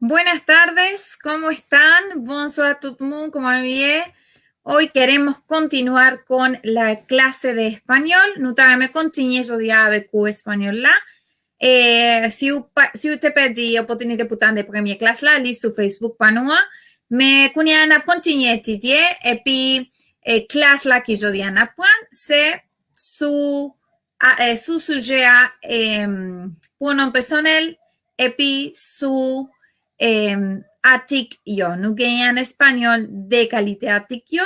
Buenas tardes, ¿cómo están? Bonsoir tout le monde, ¿cómo allez? Hoy queremos continuar con la clase de español. Nous allons continuer aujourd'hui avec le espagnol là. Si vous perdu l'opportunité pour de première classe là, lise sur Facebook par nous. Mais qu'on y a continué à étudier et puis classe là qui aujourd'hui on apprend, c'est sous sujet à pronom personnel et puis sous article yo. Nous gagnons en espagnol de qualité article yo.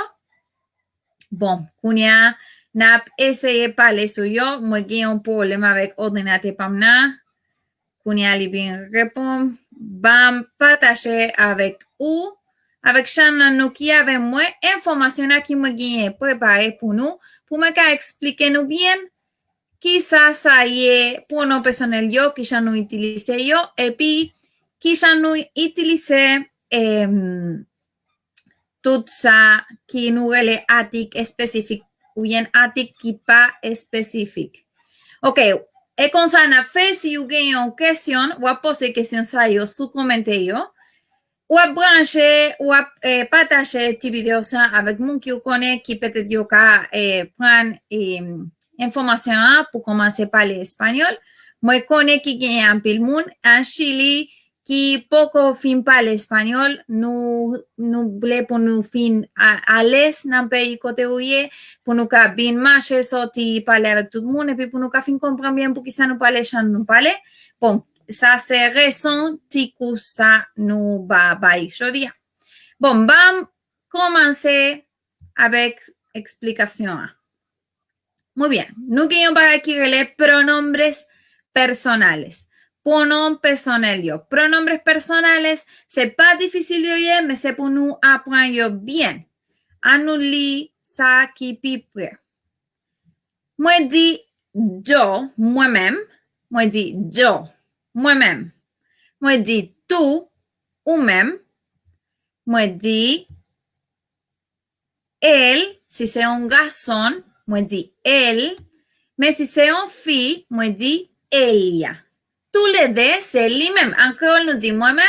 Bon, Kunia n'a essayé de parler sur yo. Moi, j'ai un problème avec ordinateur pamna. Kunia li bien répond. Bam, partager avec ou. Avec Shannon, nous qui avons moins information qui moi gagne préparé pour nous. Pour me expliquer nous bien. Qui ça y est pour nos personnels yo, qui nous utilise yo. Et puis, qui nous utilise tout ça qui nous est article spécifique ou bien article qui pas spécifique. OK. Et comme ça, on a fait, si vous avez une question, ou à poser question ça yo, sous commenter yo, ou à brancher, ou à partager cette vidéo ça avec mon qui vous connaît, qui peut-être yo ka prendre information pour commencer à parler espagnol. Moi, connais qui gagne un peu le monde en Chili, qui poco fin parle espagnol, nous voulons pour nous fin à l'aise dans le pays côté où il est, pour nous qu'à bien marcher, sortir, parler avec tout le monde, et puis pour nous qu'à fin comprendre bien pour qui ça nous parle, ça nous parle. Bon, ça c'est raison que ça nous va aujourd'hui. Bon, vamos commencer avec explication. Muy bien, nous gagnons par aquí les pronombres personales. Pronom personnel yo. Pronombres personales, c'est pas difficile yo, mais c'est pour nous apprendre yo bien. À nous lire ça qui pipe. Moi dis yo, moi-même. Moi dis yo, moi-même. Moi dis tu, ou même. Moi dis elle, si c'est un garçon, moi dis elle. Mais si c'est une fille, moi dis ella. Tous les deux, c'est lui-même. En créole, nous dit moi-même.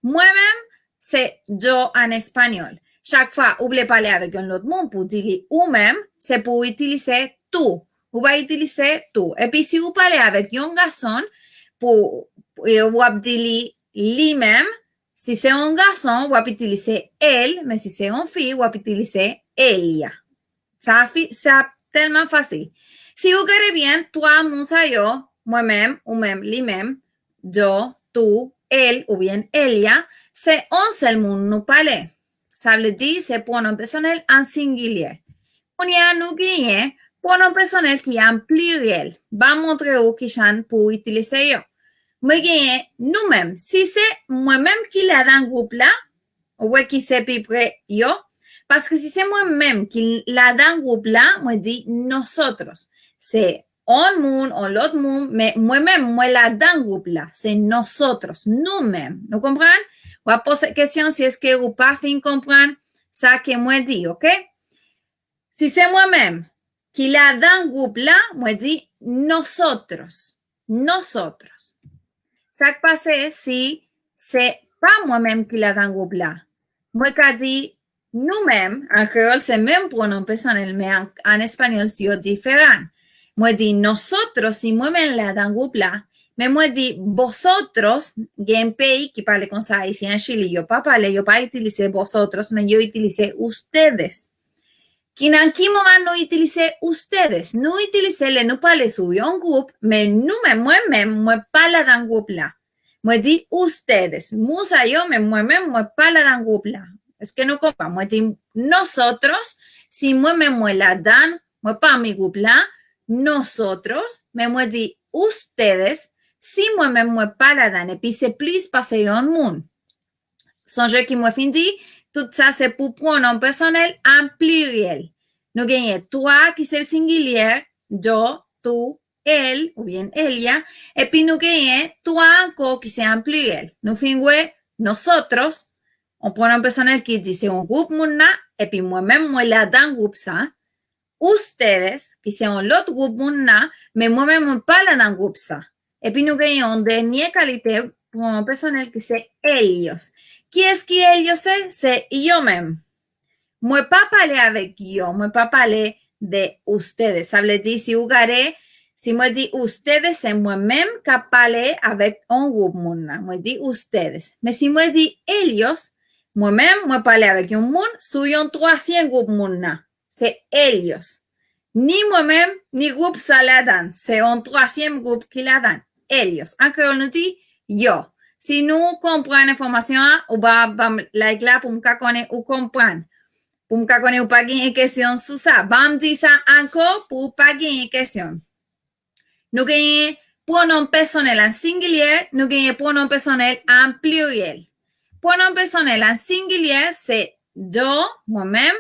Moi-même, c'est yo en espagnol. Chaque fois, vous voulez parler avec un autre monde pour dire ou-même, c'est pour utiliser tout. Vous va utiliser tout. Et puis, si vous parlez avec un garçon, pour vous dire lui-même, si c'est un garçon, vous va utiliser elle, mais si c'est une fille, vous va utiliser ella. Ça, c'est tellement facile. Si vous regardez bien, toi, Moussa, yo, moi-même, ou même, lui-même, yo, tu, elle, ou bien ella, c'est un seul monde nous parler. Ça veut dire, c'est pronom personnel en singulier. On y a nous gagné pronom personnel qui est en pluriel. Va montrer où qui chante pour utiliser yo. Moi gagné nous-mêmes. Si c'est moi-même qui l'a dans le groupe là, ou qui c'est plus près yo, parce que si c'est moi-même qui l'a dans le groupe là, moi dis nosotros. C'est un monde, un l'autre monde, mais moi-même, moi là dans le groupe là, c'est nosotros, nous-mêmes. Vous comprenez? On va poser question si est-ce que vous pas fin comprendre ça que moi dis, OK? Si c'est moi-même qui l'a dans le groupe là, moi dis nosotros. Nosotros. Ça qui passe si c'est pas moi-même qui l'a dans le groupe là. Moi qui dis nous-mêmes, en créole, c'est même pronom personnel, mais en espagnol, c'est différent. Moi dis nosotros, si moi-même là dans le groupe là, mais moi dis vosotros, il y a un pays qui parle comme ça ici en Chili, yo pas parler, yo pas utiliser vosotros, mais yo utiliser ustedes. Qui dans quel moment nous utiliser ustedes? Nous utiliser nous parler sur un groupe, mais nous-mêmes, moi-même, moi parle dans le groupe là. Moi dis ustedes. Musa yo, mais moi-même, moi parle dans le groupe là. Est-ce que nous comprenons? Moi dis nosotros, si moi-même, moi là-dedans, moi pas mi groupe là, nosotros, mais moi dis ustedes, si moi-même, moi pas là-dedans, et puis c'est plus passer un monde. Songez qui moi fin dit, tout ça c'est pour pronom personnel en pluriel. Nous gagnons toi qui c'est singulier, yo, tu, elle ou bien ella, et puis nous gagnons toi encore qui c'est en pluriel. Nous finissons nosotros, on pronom personnel qui dit c'est un groupe mouna, et puis moi-même moi là dans le groupe ça. Ustedes, qui c'est un autre groupe mouna, mais moi-même on parle dans le groupe ça. Et puis nous gagnons une dernière qualité pronom personnel qui c'est ellos. Qui est-ce qui ellos c'est yo-même. Moi pas parler avec yo, moi pas parler de ustedes. Ça veut dire si ugaré, si moi dis ustedes, c'est moi-même qui parle avec un groupe moun. Moi dis ustedes. Mais si moi dis ellos, moi-même, moi parle avec un moun, sur un troisième groupe moun. C'est ellos. Ni moi-même, ni groupe ça la donne. C'est un troisième groupe qui la donne. Ellos. Encore on nous dit yo. Si nous comprenons l'information, on va like là pour me connaître ou comprendre. Pour me connaître ou pas gagner question sur ça. Bam dit ça encore pour pas gagner question. Nous gagnons pronom personnel en singulier, nous gagnons pronom personnel en pluriel. Pronom personnel en singulier, c'est yo, moi-même,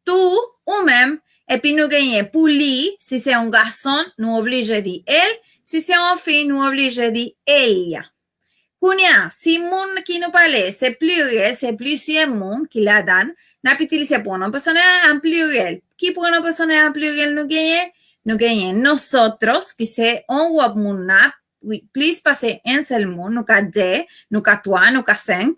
tu ou même. Et puis nous gagnons pour lui, si c'est un garçon, nous oblige à dire elle. Si c'est une fille, nous oblige à dire ella. Kounia, si moun qui nous parle, c'est pluriel, c'est plusieurs moun qui la donne, n'a pas utilisé pronom personnel en pluriel. Qui pronom personnel en pluriel nous gagnons? Nous gagnons nosotros, qui c'est un groupe moun, plus passer un seul moun, nous ka deux, nous ka trois, nous ka cinq,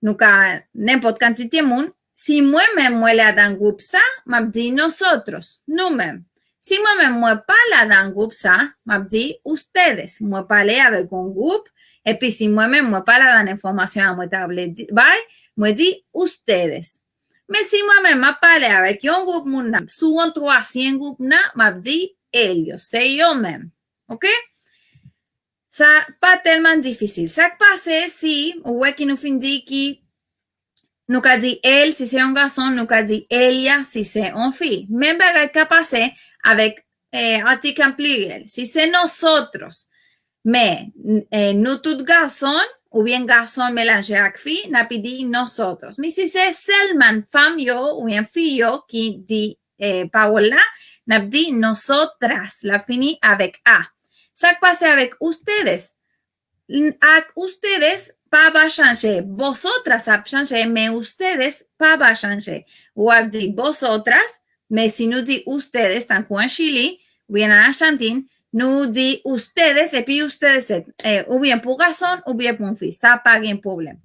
nous ka n'importe quantité moun. Si moi-même, moi là dans le groupe ça, m'a dit nosotros, nous-mêmes. Si moi-même, moi pas là dans le groupe ça, m'a dit ustedes. Moi parler avec un groupe, et puis si moi-même, moi pas là dans l'information, moi table moi dit ustedes. Mais si moi-même, m'a parlé avec un groupe, sous un troisième groupe, m'a dit ellos, c'est eux-mêmes. OK? Ça, pas tellement difficile. Ça passe si, ouais, qui nous finit qui, nous a dit elle, si c'est un garçon, nous a dit ella, si c'est une fille. Même bagage qui passe avec article en pluriel. Si c'est nosotros, mais nous tous garçons, ou bien garçon mélangé avec fille, n'a pas dit nosotros. Mais si c'est seulement femme yo, ou bien fille yo, qui dit Paola, n'a pas dit nosotras, la fini avec A. Ça passe avec ustedes. Avec ustedes, pas va changer. Vosotras va changer, mais ustedes pas va changer. Ou a dit vosotras, mais si nous dit ustedes, tant qu'en Chili, ou bien en Argentine, nous dit ustedes, et puis ustedes, ou bien pour garçon, ou bien pour fille. Ça pas de problème.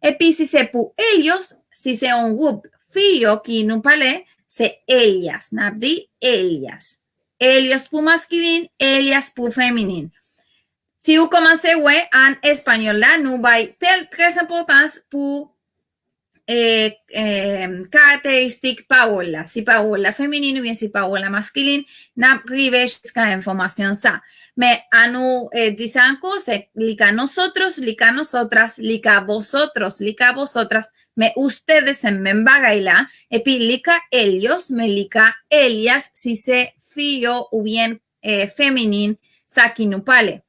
Et puis si c'est pour ellos, si c'est un groupe filles qui nous parle, c'est ellas. N'a dit ellas. Ellos pour masculin, ellas pour féminin. Si vous commencez ouais, en espagnol, là, nous avons très importance pour caractéristiques Paola. Si Paola féminine ou bien si Paola masculine, n'a privé jusqu'à information ça. Mais à nous disons encore, c'est lica nosotros, lica nosotras, lica vosotros, lica vosotras, mais ustedes en même bagaille là, et puis lica ellos, mais lica ellas, si c'est fille ou bien féminine, ça qui nous parle.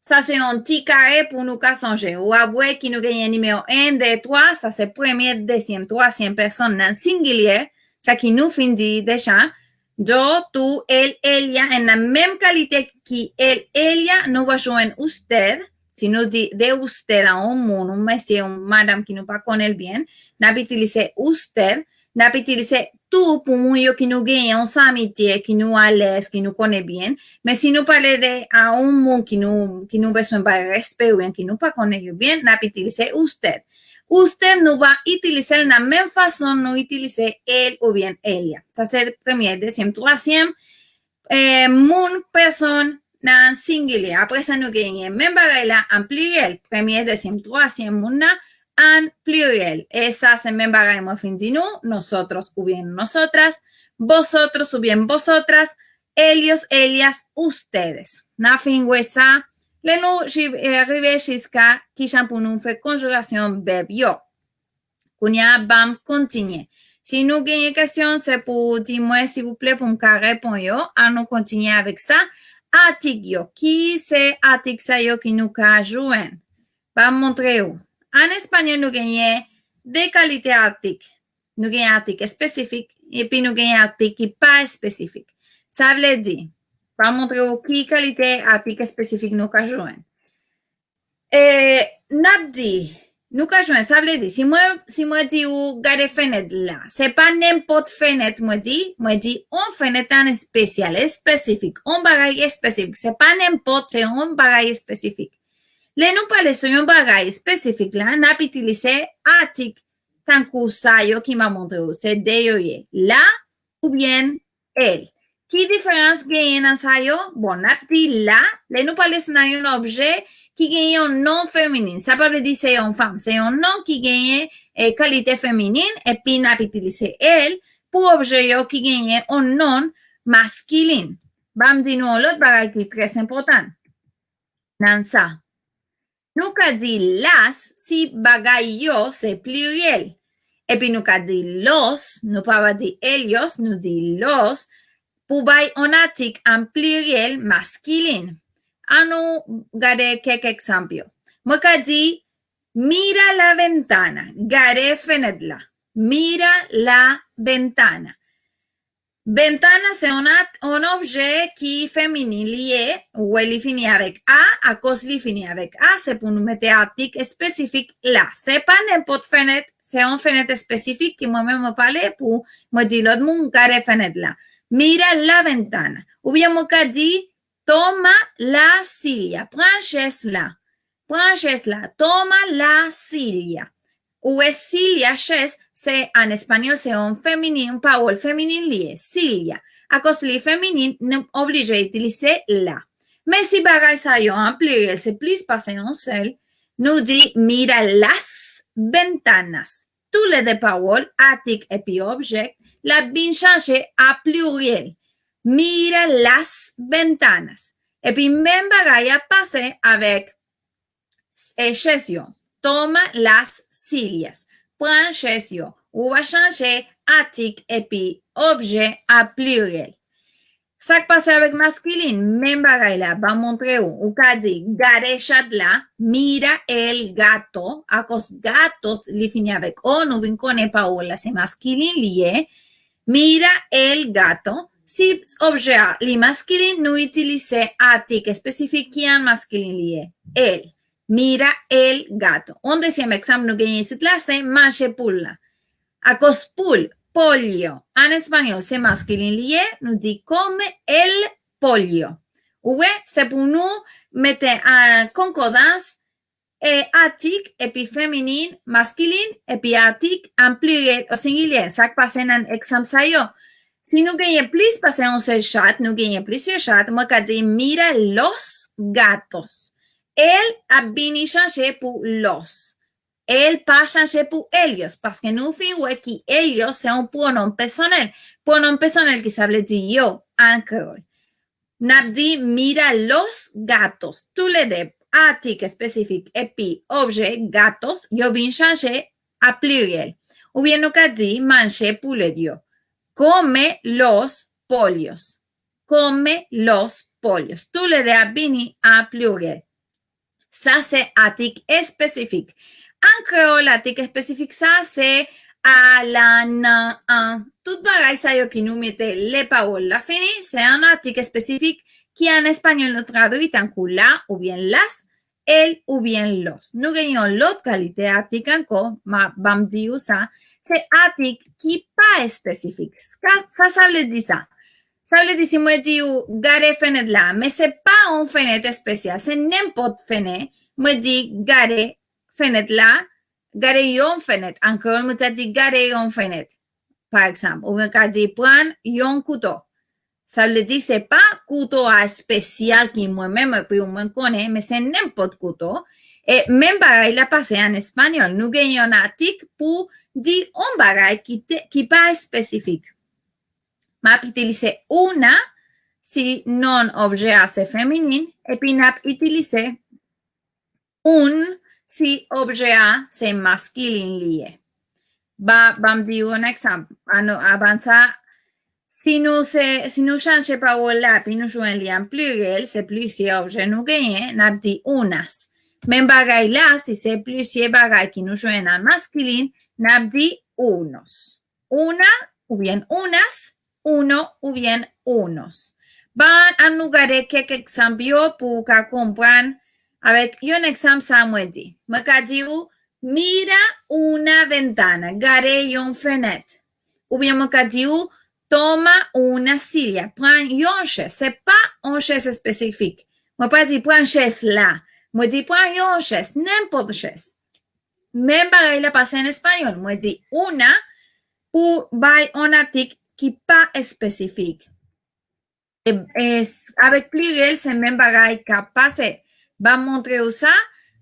Ça, c'est un petit carré pour nous changer. Ou après, qui nous gagne numéro 1, 2, 3, ça, c'est première, deuxième, troisième personne en singulier. Ça qui nous finit déjà. Yo, tú, él, ella, en la même qualité qui él, ella, nous va joindre usted. Si nous dit de usted à un monde, un monsieur, un madame qui nous pas connaît bien, n'a pas utilisé usted, n'a pas utilisé tout pour nous qui nous gagne en amitié, qui nous à l'aise, qui nous connaît bien. Mais si nous parlons de à un monde qui nous besoin de respect ou bien qui nous pas connaît bien, n'a pas utilisé usted. Usted nous va utiliser de la même façon, nous utiliser elle ou bien ella. Ça c'est le premier, deuxième, troisième. Mon personne en singulier. Après ça, nous gagnons même bagaille là en pluriel. Premier, deuxième, troisième, mon en pluriel. Et ça, c'est même bagaille moi fin de nous, nosotros ou bien nosotras, vosotros ou bien vosotras, ellos, ellas, ustedes. Na fin ça. Le nous arrivé jusqu'à qui pour nous fait conjugation verbe yo. Kounya bam continue. Si nous gagnons question, c'est pour dis-moi s'il vous plaît pour me répondre yo. À nous continuer avec ça. Article yo. Qui c'est article ça yo qui nous a joindre? Pas montrer où. En espagnol, nous gagnons des qualités articles. Nous gagnons articles spécifiques et puis nous gagnons articles qui pas spécifiques. Ça veut dire pas montrer qui qualité article spécifique nous ka joindre. N'a dit nous ka joindre ça veut dire si moi dis ou garder fenêtre là, c'est pas n'importe fenêtre moi dit on fenêtre en spécial spécifique, on bagaille spécifique, c'est pas n'importe, c'est on bagaille spécifique. Le nous parler sur un bagage spécifique là, n'a pas utilisé article tant que ça yo qui m'a montré, c'est de là ou bien elle. Qui différence gagne dans ça yo? Bon, n'a pas là, le nous parler sur un objet qui gagne un nom féminin. Ça peut dire c'est une femme, c'est un nom qui gagne qualité féminine et puis n'a pas utilisé elle pour objet yo qui gagne un nom masculin. Bam di nou l'autre bagage qui est très important. Dans ça. Nous ka dit las si bagay yo c'est pluriel. Et puis nous ka dit los, nous pas dire ellos, nous dit los pour bay on article en pluriel masculin. A nous gade quelques exemples. Moi ka dit mira la ventana, gare fenêtre la. Mira la ventana. Ventana, c'est un objet qui est féminin lié, ou elle finit avec A, à cause il finit avec A, c'est pour nous mettre un article spécifique là. C'est pas n'importe fenêtre, c'est une fenêtre spécifique qui moi-même me parlait pour me dire l'autre monde, carré fenêtre là. Mira la ventana. Ou bien, moi, dit, toma la silla. Prends chaise là. Prends chaise là. Toma la silla. Ou es silla, chaise, c'est en espagnol, c'est un féminin, un parole féminin lié, Silja. À cause les féminines, nous obligés à utiliser la. Mais si bagay sa yo en pluriel, c'est plus passé en seul, nous dit mira las ventanas. Tous les deux paroles, article et puis objet, la bien changé à pluriel. Mira las ventanas. Et puis même bagay a passé avec exception. Toma las sillas. Prends chaise yo. Ou va changer article et puis objet à pluriel. Ça qui passe avec masculine, même bagay là, va montrer ou ka di, gare chat là, mira el gato, à cause gatos, li finit avec o, nous ne connaissons pas ou là, c'est masculine lié, mira el gato. Si objet li masculine, nous utilisons article spécifique qui est masculine lié, el. Mira el gato. Un deuxième exemple, nous gagnons cette classe, manche poule. À cause poule, pollo. En espagnol, c'est masculin lié, nous dit comme el pollo. Oui, c'est pour nous mettre en concordance article et puis féminine, masculine et puis article en pluriel au singulier. Ça passe dans l'exemple ça yo. Si nous gagnons plus, parce qu'on seul chat, nous gagnons plusieurs chats, moi, quand je dis mira los gatos. Elle a bien changé pour los. Elle pas changé pour ellos, parce que nous faisons que ellos c'est un pronom personnel. Pronom personnel qui ça veut dire yo en créole. N'a dit mira los gatos. Tous les deux articles spécifiques et puis objet gatos, yo bien changé à pluriel. Ou bien nous a dit manger poulet yo. Come los pollos. Come los pollos. Tous les deux bien à pluriel. Ça, c'est article spécifique. En créole, l'article spécifique, ça, c'est à la, na, en. Tout bagay ça yo qui nous mette les paroles la fini, c'est un article spécifique qui en espagnol nous traduit en coup la ou bien las, el ou bien los. Nous gagnons l'autre qualité article encore, ma bam dit ça, c'est article qui pas spécifique. Ça veut dire ça. Ça veut dire si moi dis gare fenêtre là, mais c'est pas une fenêtre spéciale, c'est n'importe fenêtre. Moi dis gare fenêtre là, gare yon fenêtre. Encore, moi dis gare yon fenêtre. Par exemple, ou bien dit prendre yon couteau. Ça veut dire c'est pas couteau spécial qui moi-même puis on connaît, mais c'est n'importe couteau. Et même pareil, la passé en espagnol, nous gagnons un article pour dire un bagage qui pas spécifique. M'a utilisé una si non objet c'est féminin et puis n'a utilisé un si objet c'est masculin lié. Bam dire un exemple. Avant ça, si nous changeons parole là puis nous jouons en pluriel, c'est plusieurs objets nous gagnons, n'a dit unas. Même bagay là, si c'est plusieurs bagay qui nous jouent en masculin, n'a dit unos. Una ou bien unas. Uno ou bien unos. Van a nous garder quelques exemples pour comprendre avec un exemple ça me dit. Me dit mira una ventana, gare une fenêtre. Ou bien me dit toma una silla, prends une chaise. C'est pas une chaise spécifique. Me pas dit prends chaise là. Moi dis point yon chaise, n'importe chaise. Même pareil la passe en espagnol. Moi dis una pour by un article qui pas spécifique. Avec pluriel, c'est même pareil qu'à passer. Va montrer ça.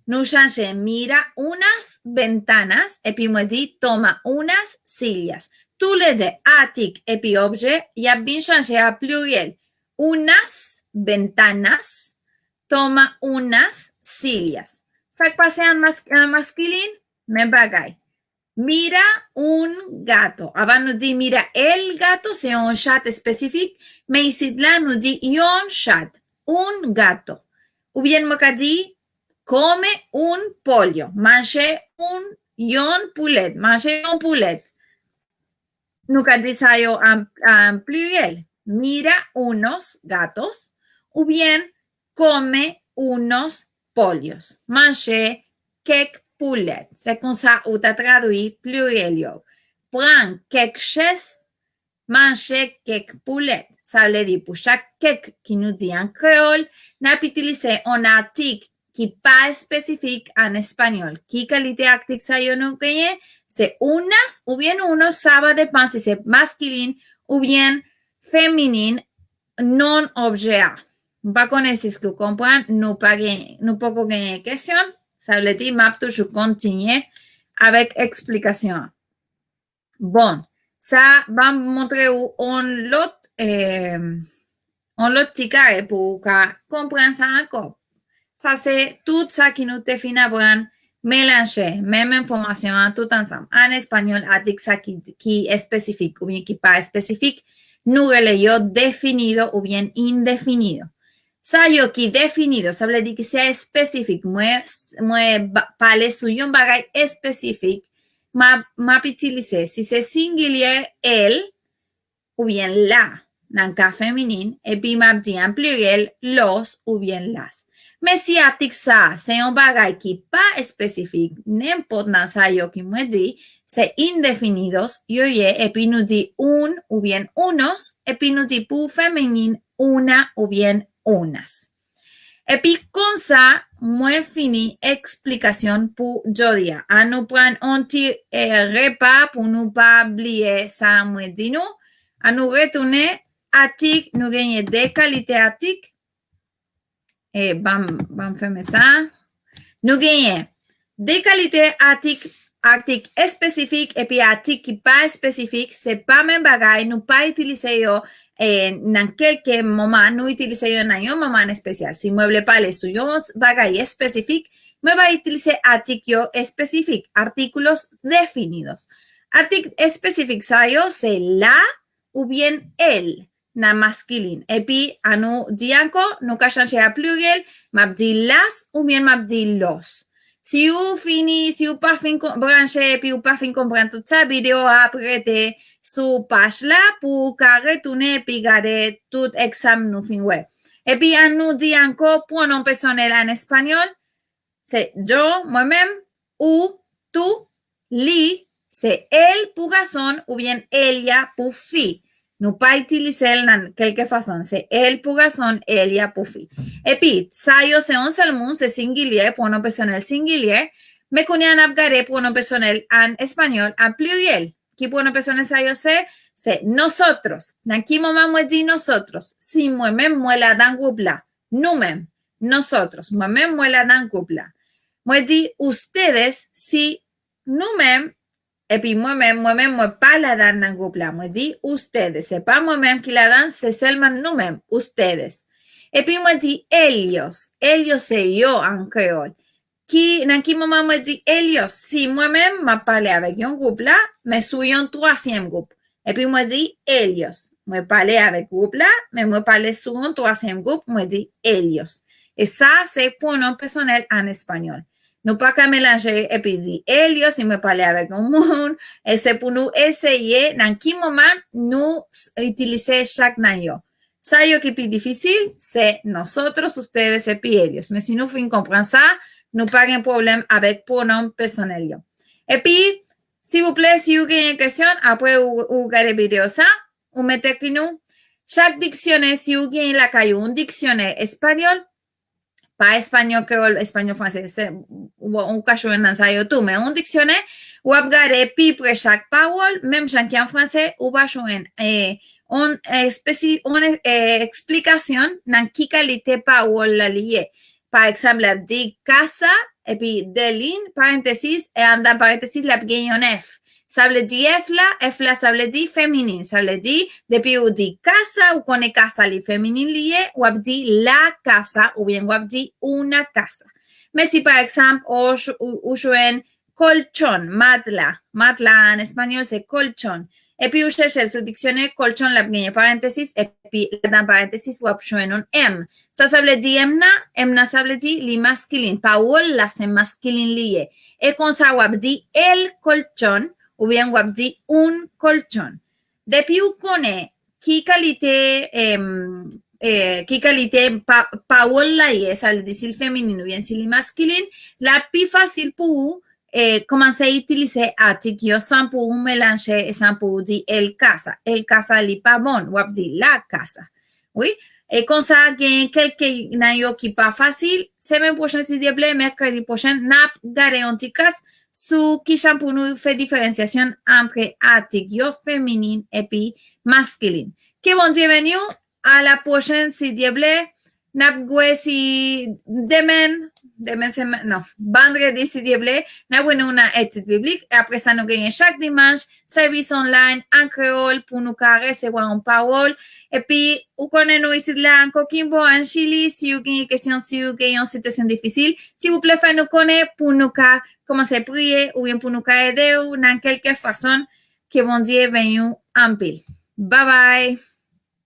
Nous change mira unas ventanas et puis moi dit toma unas sillas. Tous les deux, article et puis objet, il y a bien changé à pluriel. Unas ventanas, toma unas sillas. Ça passe en masculin, même bagaille. Mira un gato. Avant nous dit mira el gato, c'est un chat spécifique, mais ici là nous dit un chat, un gato. Ou bien me dit come un pollo, manger un poulet, manger un poulet. Nunca dice yo en pluriel. Mira unos gatos, ou bien come unos pollos, manger quelques poulet. C'est comme ça où tu as traduit pluriel. Prends quelque chose, manger quelques poulet. Ça veut dire pour chaque quelque qui nous dit en créole, on a utilisé un article qui n'est pas spécifique en espagnol. Qui qualité article ça yo nous gagne? C'est unas ou bien unos, ça va dépendre si c'est masculin ou bien féminin, non objet. On va connaître si vous comprenez, nous pouvons gagner question. Ça veut dire, map toujours continuer avec explication. Bon, ça va montrer un autre petit carré pour comprendre ça encore. Ça, c'est tout ça qui nous définit pour mélanger, même information tout ensemble. En espagnol, article ça qui est spécifique ou bien qui pas spécifique, nous relayons définido ou bien indéfinido. Ça yo qui définido, ça veut dire que c'est spécifique. Moi parler sur un bagage spécifique, m'a utiliser si c'est singulier el ou bien la dans le cas féminin et puis m'a dit en pluriel los ou bien las. Mais si article ça, c'est un bagage qui pas spécifique, n'importe dans ça yo qui me dit, c'est indéfinidos, yo et puis nous dit un ou bien unos et puis nous dit pour féminin una ou bien unas. Et puis, comme ça, moi fini explication pour aujourd'hui. À nous prendre un petit repas pour nous pas oublier ça, moi dis nous. À nous retourner article, nous gagner des qualités articles. Et bam fermer ça. Nous gagnons des qualités articles spécifiques et puis articles qui pas spécifiques. C'est pas même bagaille, nous pas utiliser yo. Dans quelques moments, nous utilisons un moment spécial. Si je veux parler sur un bagage spécifique, je vais utiliser artículos específicos, artículos definidos. Artículo específico, c'est la ou bien el, na masculin. Et puis, à nous dire encore, nous changer à pluriel, m'a dit las ou bien m'a dit los. Si vous finissez, si vous pas fin brancher, puis vous pas fin comprendre toute sa vidéo après sur page là pour retourner puis garder tout examen nous fin ouais. Et puis, on nous dit encore pronom personnel en espagnol, c'est yo, moi-même, ou, tu, li, c'est elle pour garçon ou bien ella pour fille. Nous pas utiliser de quelque façon. C'est elle pour garçon, ella pour fille. Et puis, ça yo c'est un seul mot, c'est singulier, pronom personnel singulier, mais qu'on y a un pronom personnel en espagnol, en pluriel. Qui pronom personnel ça yo c'est nosotros. Dans quel moment moi dit nosotros? Si moi-même, moi la dans groupe là. Nous-mêmes. Nosotros. Moi-même, moi la dans groupe là. Moi dit ustedes, si nous-mêmes, et puis moi-même, moi pas la dans un groupe là. Moi dit ustedes. C'est pas moi-même qui la dans, c'est seulement nous-mêmes, ustedes. Et puis moi dit ellos. Ellos c'est yo en créole. Dans quel moment moi dit ellos? Si moi-même m'a parlé avec un groupe là, mais sur un troisième groupe. Et puis moi dit ellos. Moi parlé avec groupe là, mais moi parlé sur un troisième groupe, moi dit ellos. Et ça c'est pronom personnel en espagnol. Nous pas qu'à mélanger et puis dire ellos si me parler avec un monde. Et c'est pour nous essayer dans quel moment nous utiliser chaque nayo. Ça yo qui est plus difficile, c'est nosotros, ustedes et puis ellos. Mais si nous fin comprendre ça, nous pas un problème avec pronom personnel yo. Et puis, s'il vous plaît, si vous avez une question, après vous regardez la vidéo ça, vous mettez que nous. Chaque dictionnaire, si vous avez la caille un dictionnaire espagnol, pas espagnol créole, espagnol français, c'est ou ka jouer dans ça yo tout, mais un dictionnaire ou ap gade pi près chaque parole, même chaque en français ou va jouer on explication dans qui qualité parole la lié. Par exemple, la dit casa et puis des lignes parenthèses et en dans parenthèses la gagne un F. Ça veut dire F là, ça veut dire féminin. Ça veut dire, depuis on dit casa, ou connaît casa les féminines liées, ou on dit la casa, ou bien on dit una casa. Mais si par exemple, on joue colchon, matelas en espagnol c'est colchon. Et puis, on cherche le dictionnaire colchon, la gagne parenthèses, et puis dans parenthèses, on joue un M. Ça veut dire emna, ça veut dire les masculines. Parole, là, c'est masculine lié. Et quand ça, on dit el colchon, ou bien on dit un colchon. Depuis on connaît qui qualité parole là ça veut dire si le féminin ou bien si le masculin, la plus facile pour commencer à utiliser article sans pour mélanger et sans pour dire el casa. El casa n'est pas bon, on dit la casa. Oui? Et comme ça, il y a quelques qui pas facile. Semaine prochaine, s'il vous plaît, mercredi prochain, n'a garé un petit casse sur qui pour nous faire différenciation entre article féminin et puis masculin. Que bon bienvenue à la prochaine, s'il vous plaît. N'a si demain, non, vendredi, s'il vous plaît, n'a une étude biblique. Après ça, nous gagnons chaque dimanche, service online en créole pour nous recevoir une parole. Et puis, vous connaissez nous ici là en Coquimbo, en Chili, si vous avez une question, si vous avez une situation difficile, s'il vous plaît, faites nous connaître pour nous commencer à prier ou bien pour nous aider ou dans quelque façon que bon Dieu vienne en pile. Bye bye.